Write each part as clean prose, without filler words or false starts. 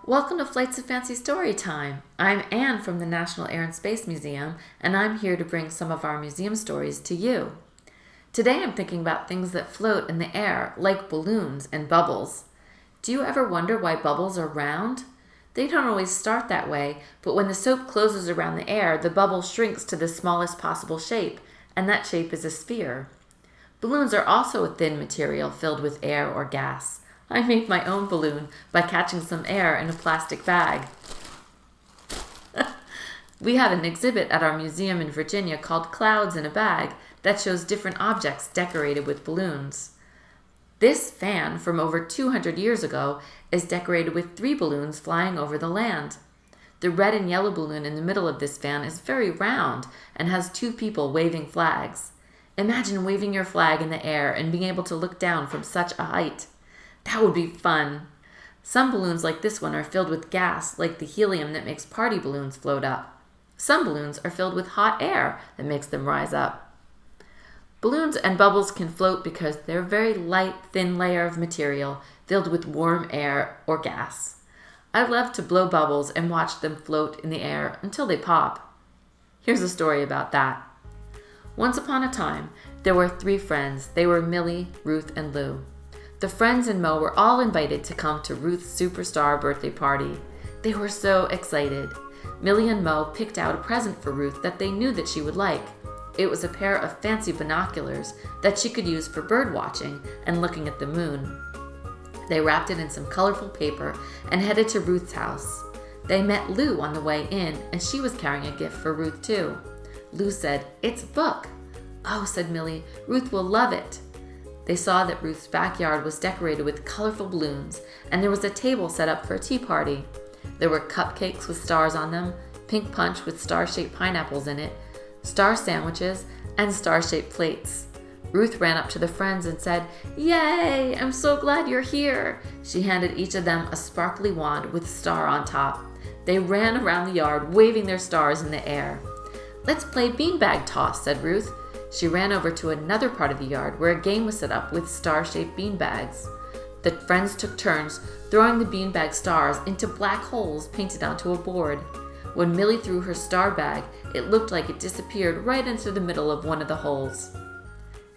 Welcome to Flights of Fancy Storytime. I'm Ann from the National Air and Space Museum, and I'm here to bring some of our museum stories to you. Today I'm thinking about things that float in the air, like balloons and bubbles. Do you ever wonder why bubbles are round? They don't always start that way, but when the soap closes around the air, the bubble shrinks to the smallest possible shape, and that shape is a sphere. Balloons are also a thin material filled with air or gas. I made my own balloon by catching some air in a plastic bag. We had an exhibit at our museum in Virginia called Clouds in a Bag that shows different objects decorated with balloons. This fan from over 200 years ago is decorated with 3 balloons flying over the land. The red and yellow balloon in the middle of this fan is very round and has 2 people waving flags. Imagine waving your flag in the air and being able to look down from such a height. That would be fun. Some balloons like this one are filled with gas, like the helium that makes party balloons float up. Some balloons are filled with hot air that makes them rise up. Balloons and bubbles can float because they're a very light, thin layer of material filled with warm air or gas. I love to blow bubbles and watch them float in the air until they pop. Here's a story about that. Once upon a time, there were 3 friends. They were Millie, Ruth, and Lou. The friends and Mo were all invited to come to Ruth's superstar birthday party. They were so excited. Millie and Mo picked out a present for Ruth that they knew that she would like. It was a pair of fancy binoculars that she could use for bird watching and looking at the moon. They wrapped it in some colorful paper and headed to Ruth's house. They met Lou on the way in, and she was carrying a gift for Ruth too. Lou said, "It's a book." "Oh," said Millie, "Ruth will love it." They saw that Ruth's backyard was decorated with colorful balloons, and there was a table set up for a tea party. There were cupcakes with stars on them, pink punch with star-shaped pineapples in it, star sandwiches, and star-shaped plates. Ruth ran up to the friends and said, "Yay! I'm so glad you're here." She handed each of them a sparkly wand with a star on top. They ran around the yard, waving their stars in the air. "Let's play beanbag toss," said Ruth. She ran over to another part of the yard where a game was set up with star-shaped beanbags. The friends took turns throwing the beanbag stars into black holes painted onto a board. When Millie threw her star bag, it looked like it disappeared right into the middle of one of the holes.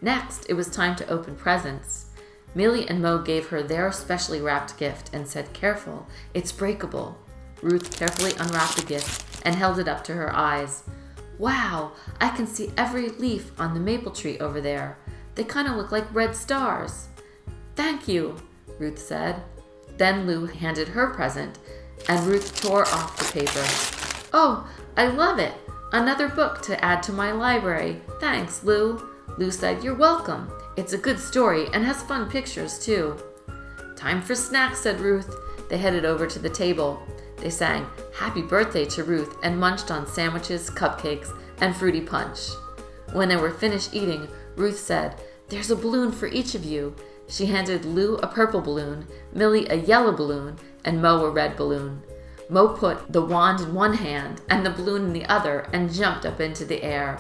Next, it was time to open presents. Millie and Mo gave her their specially wrapped gift and said, "Careful, it's breakable." Ruth carefully unwrapped the gift and held it up to her eyes. "Wow, I can see every leaf on the maple tree over there. They kind of look like red stars." "Thank you," Ruth said. Then Lou handed her present, and Ruth tore off the paper. "Oh, I love it. Another book to add to my library. Thanks, Lou." Lou said, "You're welcome. It's a good story and has fun pictures, too." "Time for snacks," said Ruth. They headed over to the table. They sang "Happy Birthday" to Ruth and munched on sandwiches, cupcakes, and fruity punch. When they were finished eating, Ruth said, "There's a balloon for each of you." She handed Lou a purple balloon, Millie a yellow balloon, and Mo a red balloon. Mo put the wand in one hand and the balloon in the other and jumped up into the air.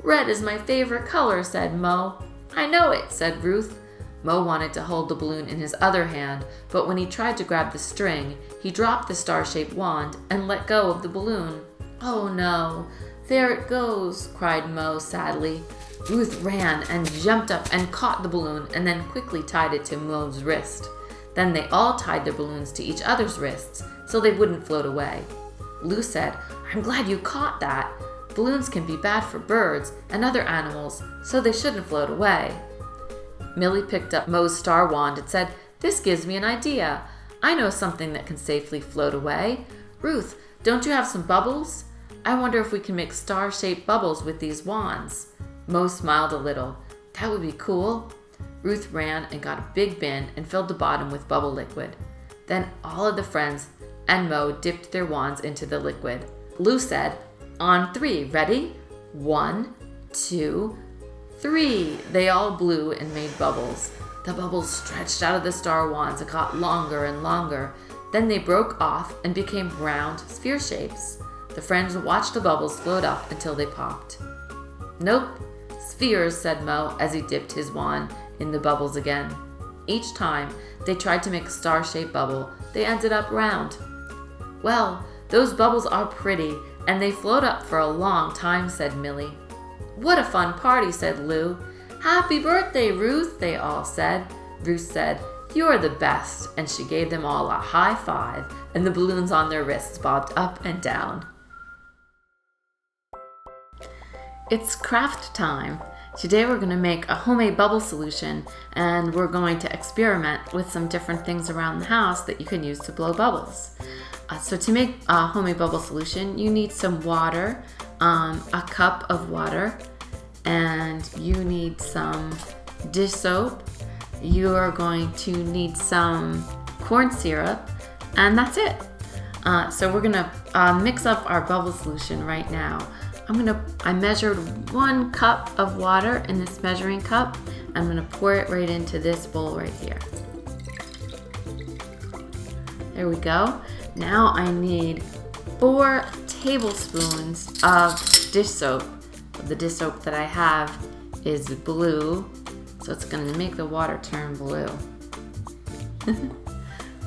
"Red is my favorite color," said Mo. "I know it," said Ruth. Mo wanted to hold the balloon in his other hand, but when he tried to grab the string, he dropped the star-shaped wand and let go of the balloon. "Oh no, there it goes," cried Mo sadly. Ruth ran and jumped up and caught the balloon and then quickly tied it to Mo's wrist. Then they all tied their balloons to each other's wrists so they wouldn't float away. Lou said, "I'm glad you caught that. Balloons can be bad for birds and other animals, so they shouldn't float away." Millie picked up Mo's star wand and said, "This gives me an idea. I know something that can safely float away. Ruth, don't you have some bubbles? I wonder if we can make star-shaped bubbles with these wands." Mo smiled a little. "That would be cool." Ruth ran and got a big bin and filled the bottom with bubble liquid. Then all of the friends and Mo dipped their wands into the liquid. Lou said, "On 3, ready? 1, 2, 3. They all blew and made bubbles. The bubbles stretched out of the star wands and got longer and longer. Then they broke off and became round sphere shapes. The friends watched the bubbles float up until they popped. "Nope, spheres," said Mo as he dipped his wand in the bubbles again. Each time they tried to make a star-shaped bubble, they ended up round. Well, those bubbles are pretty, and they float up for a long time, said Millie. What a fun party, said Lou. Happy birthday, Ruth, they all said. Ruth said, You're the best, and she gave them all a high five, and the balloons on their wrists bobbed up and down. It's craft time. Today we're going to make a homemade bubble solution, and we're going to experiment with some different things around the house that you can use to blow bubbles. So to make a homemade bubble solution, you need some water, a cup of water, and you need some dish soap. You are going to need some corn syrup, and that's it. So we're gonna mix up our bubble solution right now. I measured 1 cup of water in this measuring cup. I'm gonna pour it right into this bowl right here. There we go. Now I need 4 tablespoons of dish soap. The dish soap that I have is blue, so it's gonna make the water turn blue.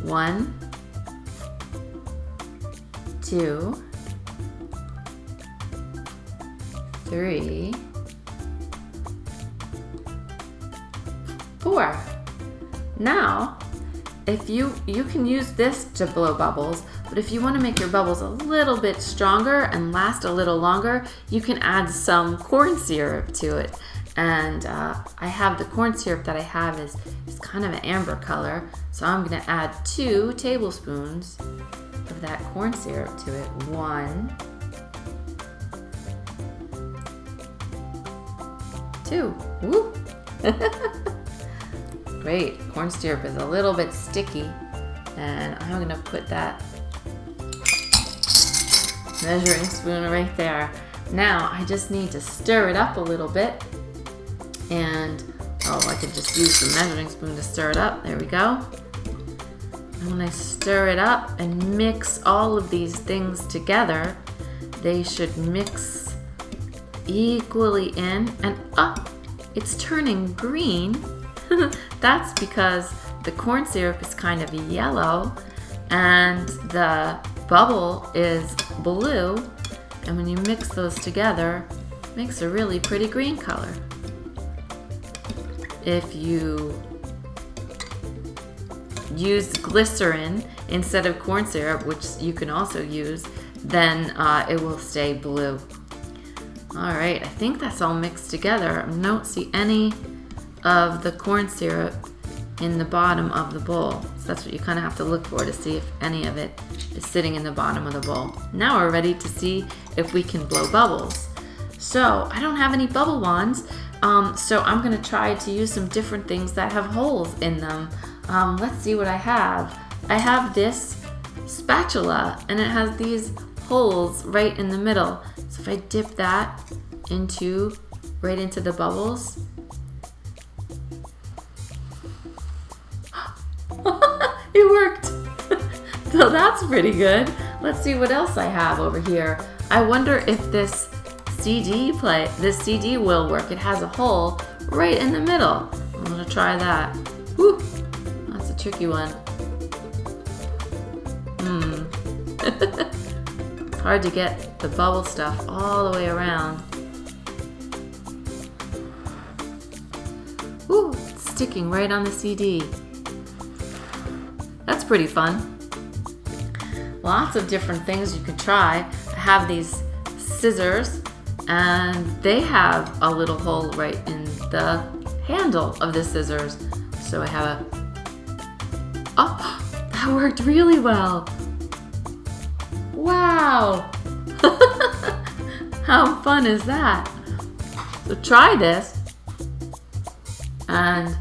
1, 2, 3, 4. Now, if you can use this to blow bubbles, but if you want to make your bubbles a little bit stronger and last a little longer, you can add some corn syrup to it. And I have the corn syrup that I have is kind of an amber color, so I'm going to add 2 tablespoons of that corn syrup to it. 1, 2. Woo! Great. Corn syrup is a little bit sticky, and I'm going to put that measuring spoon right there. Now I just need to stir it up a little bit, and I could just use the measuring spoon to stir it up. There we go. And when I stir it up and mix all of these things together, they should mix equally in, and it's turning green. That's because the corn syrup is kind of yellow and the bubble is blue, and when you mix those together, it makes a really pretty green color. If you use glycerin instead of corn syrup, which you can also use, then it will stay blue. All right, I think that's all mixed together. I don't see any of the corn syrup in the bottom of the bowl. So that's what you kind of have to look for to see if any of it is sitting in the bottom of the bowl. Now we're ready to see if we can blow bubbles. So I don't have any bubble wands, so I'm going to try to use some different things that have holes in them. Let's see what I have. I have this spatula, and it has these holes right in the middle. So if I dip that right into the bubbles, it worked. So that's pretty good. Let's see what else I have over here. I wonder if this CD will work. It has a hole right in the middle. I'm gonna try that. Whew, that's a tricky one. Hard to get the bubble stuff all the way around. Ooh, it's sticking right on the CD. That's pretty fun. Lots of different things you can try. I have these scissors, and they have a little hole right in the handle of the scissors. So I have that worked really well. Wow! How fun is that? So try this and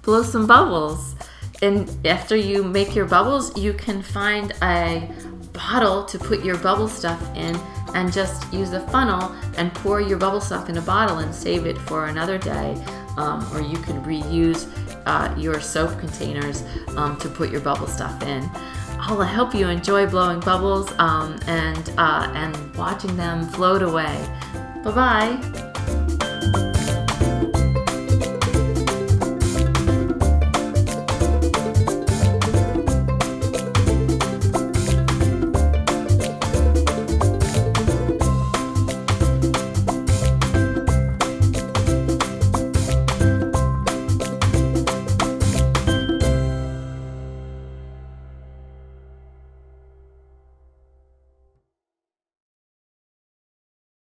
blow some bubbles. And after you make your bubbles, you can find a bottle to put your bubble stuff in and just use a funnel and pour your bubble stuff in a bottle and save it for another day. Or you can reuse your soap containers to put your bubble stuff in. I hope you enjoy blowing bubbles and watching them float away. Bye-bye.